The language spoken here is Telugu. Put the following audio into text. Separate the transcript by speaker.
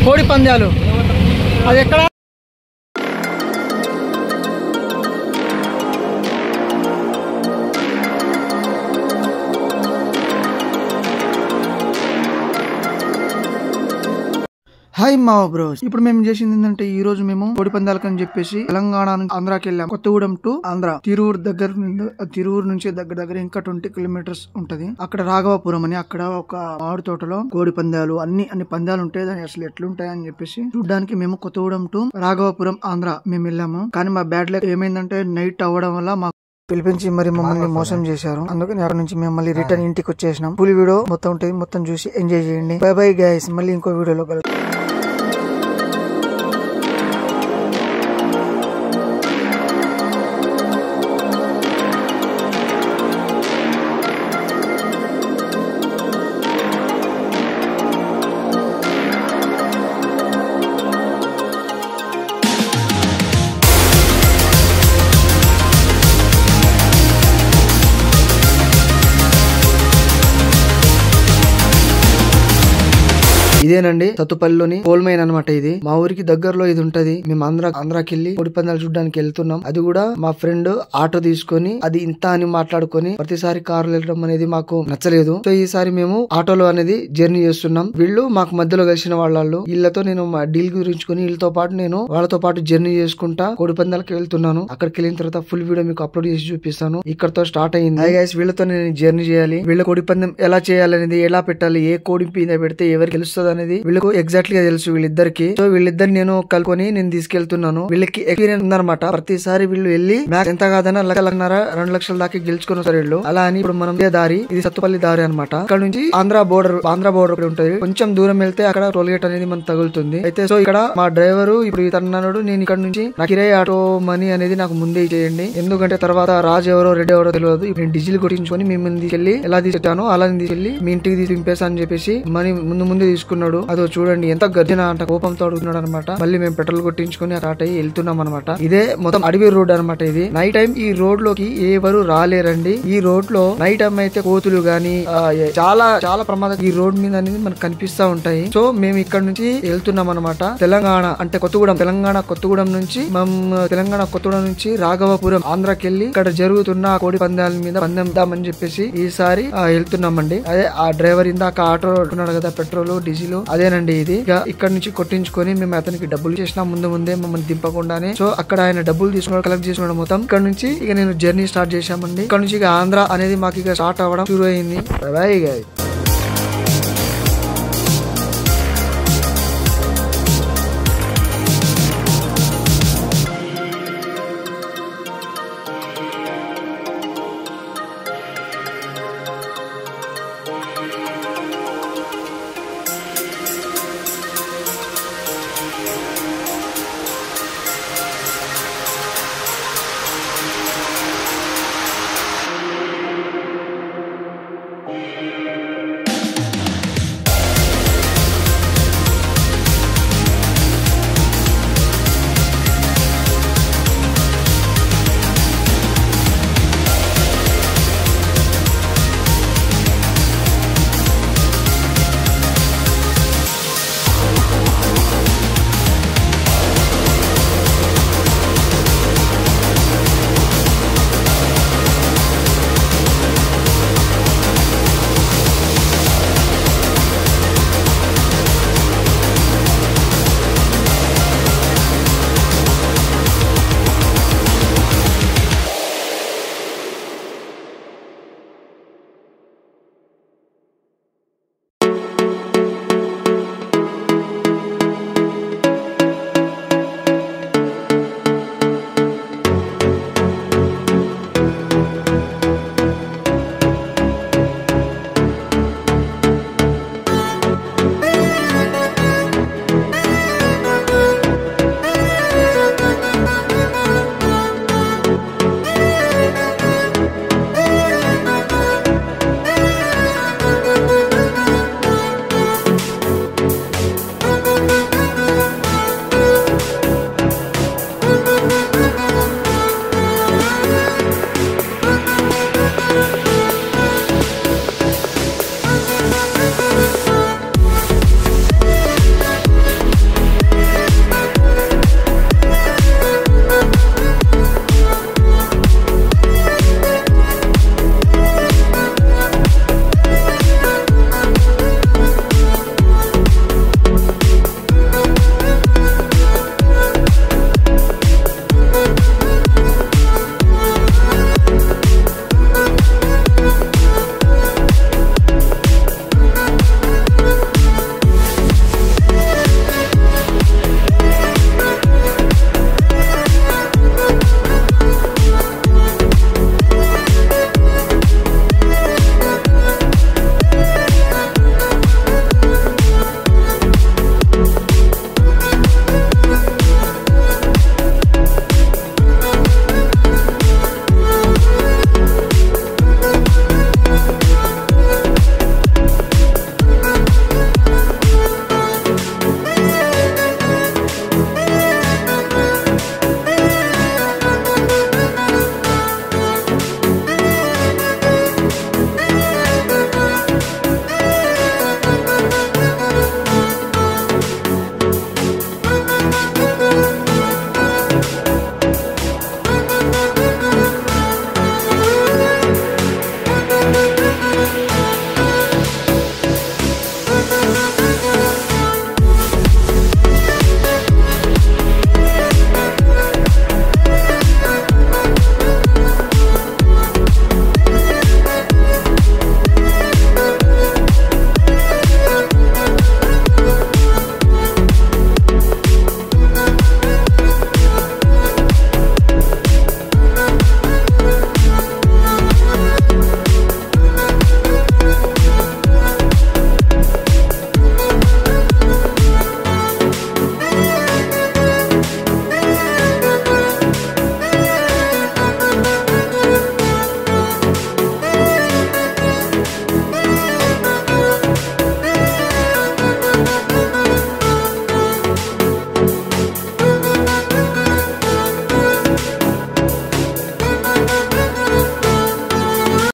Speaker 1: కోడి పందాలు అది ఎక్కడ? హాయ్ మా బ్రోస్, ఇప్పుడు మేము చేసింది ఏంటంటే ఈ రోజు మేము కోడి పందాలకు అని చెప్పేసి తెలంగాణ నుంచి ఆంధ్రాకి వెళ్ళాం. కొత్తగూడెం టు ఆంధ్ర తిరువురు దగ్గర తిరువురు నుంచి దగ్గర ఇంకా 20 కిలోమీటర్స్ ఉంటది. అక్కడ రాఘవాపురం అని అక్కడ ఒక మామిడి తోటలో కోడి పందాలు అన్ని పందాలు ఉంటాయి. దాని అసలు ఎట్లుంటాయి అని చెప్పేసి చూడడానికి మేము కొత్తగూడెం టు రాఘవాపురం ఆంధ్ర మేము వెళ్ళాము. కానీ మా బ్యాడ్ లక్ ఏమైందంటే నైట్ అవ్వడం వల్ల మాకు పిలిపించి మరి మమ్మల్ని మోసం చేశారు. అందుకని అక్కడ నుంచి మేము మళ్ళీ రిటర్న్ ఇంటికి వచ్చేసినాం. ఫుల్ వీడియో మొత్తం ఉంటుంది, మొత్తం చూసి ఎంజాయ్ చేయండి. బై బై గైస్, మళ్ళీ ఇంకో వీడియోలో కలుద్దాం. ఇదేనండి సత్తుపల్లిలోని కోల్ మైన్ అనమాట. ఇది మా ఊరికి దగ్గరలో ఇది ఉంటది. మేము ఆంధ్రాకి వెళ్ళి కోడి పందాలు చూడడానికి వెళ్తున్నాం. అది కూడా మా ఫ్రెండ్ ఆటో తీసుకొని అది ఇంత అని మాట్లాడుకొని ప్రతిసారి కారు వెళ్ళడం అనేది మాకు నచ్చలేదు. సో ఈసారి మేము ఆటోలో అనేది జర్నీ చేస్తున్నాం. వీళ్ళు మాకు మధ్యలో కలిసిన వాళ్ళు. వీళ్ళతో నేను మా డీల్ గురించుకొని వీళ్ళతో పాటు నేను వాళ్ళతో పాటు జర్నీ చేసుకుంటా కోడి పందాలకు వెళ్తున్నాను. అక్కడికి వెళ్ళిన తర్వాత ఫుల్ వీడియో మీకు అప్లోడ్ చేసి చూపిస్తాను. ఇక్కడతో స్టార్ట్ అయింది. గైస్, వీళ్ళతో నేను జర్నీ చేయాలి. వీళ్ళ కోడి పందెం ఎలా చేయాలనేది, ఎలా పెట్టాలి, ఏ కోడి మీద పెడితే ఎవరికి తెలుస్తుంది అనేది వీళ్ళకు ఎగ్జాక్ట్లీ గా తెలుసు వీళ్ళిద్దరికి. సో వీళ్ళిద్దరు నేను కలుపుకొని నేను తీసుకెళ్తున్నాను. వీళ్ళకి ఎక్స్పీరియన్స్ ఉందన్నమాట. ప్రతిసారి వీళ్ళు వెళ్ళి మ్యాచ్ ఎంత కాదన్నా 1,00,000 2 లక్షల దాకా గెలుచుకుని వస్తారు వీళ్ళు. అలా అని ఇప్పుడు మనం దారి ఇది సత్తుపల్లి దారి అనమాట. ఇక్కడ నుంచి ఆంధ్ర బోర్డర్ ఉంటది. కొంచెం దూరం వెళ్తే అక్కడ టోల్ గేట్ అనేది మనకు తగులుతుంది. అయితే సో ఇక్కడ మా డ్రైవర్ ఇప్పుడు ఇతన్నాడు, నేను ఇక్కడ నుంచి నాకు కిరాయి ఆటో మనీ అనేది నాకు ముందే చేయండి. ఎందుకంటే తర్వాత రాజు ఎవరో రెడ్డి ఎవరో తెలియదు. నేను డీజిల్ కొట్టించుకొని మేము తీసుకెళ్లి ఎలా తీసుకెళ్ళాను అలా తీసుకెళ్లి మీ ఇంటికి దింపేసా అని చెప్పేసి మనీ ముందే తీసుకున్నాడు. అదో చూడండి ఎంత గర్జన అంట కోపంతో అడుగుతున్నాడు అనమాట. మళ్ళీ మేము పెట్రోల్ కొట్టించుకుని స్టార్ట్ అయ్యి వెళ్తున్నాం అనమాట. ఇదే మొత్తం అడవి రోడ్ అనమాట. ఇది నైట్ టైం ఈ రోడ్ లోకి ఎవరు రాలేరండి. ఈ రోడ్ లో నైట్ టైం అయితే కోతులు గాని చాలా చాలా ప్రమాదం ఈ రోడ్ మీద అనేది మనకు కనిపిస్తా ఉంటాయి. సో మేము ఇక్కడ నుంచి వెళ్తున్నాం అనమాట. తెలంగాణ కొత్తగూడెం నుంచి రాఘవాపురం ఆంధ్రాకి వెళ్ళి ఇక్కడ జరుగుతున్న కోడి పందాల మీద పందెం దామని చెప్పేసి ఈసారి వెళ్తున్నామండి. అదే ఆ డ్రైవర్ ఇందాక ఆటో అంటున్నాడు కదా, పెట్రోల్ డీజిల్ అదేనండి ఇది. ఇక్కడ నుంచి కొట్టించుకొని మేము అతనికి డబ్బులు చేసినా ముందే మమ్మల్ని దింపకుండానే. సో అక్కడ ఆయన డబ్బులు తీసుకున్నాడు, కలెక్ట్ చేసుకున్నాడు మొత్తం. ఇక్కడ నుంచి ఇక నేను జర్నీ స్టార్ట్ చేశామండి. ఇక్కడ నుంచి ఇక ఆంధ్ర అనేది మాకు ఇక స్టార్ట్ అవ్వడం షురు అయింది. Bye guys.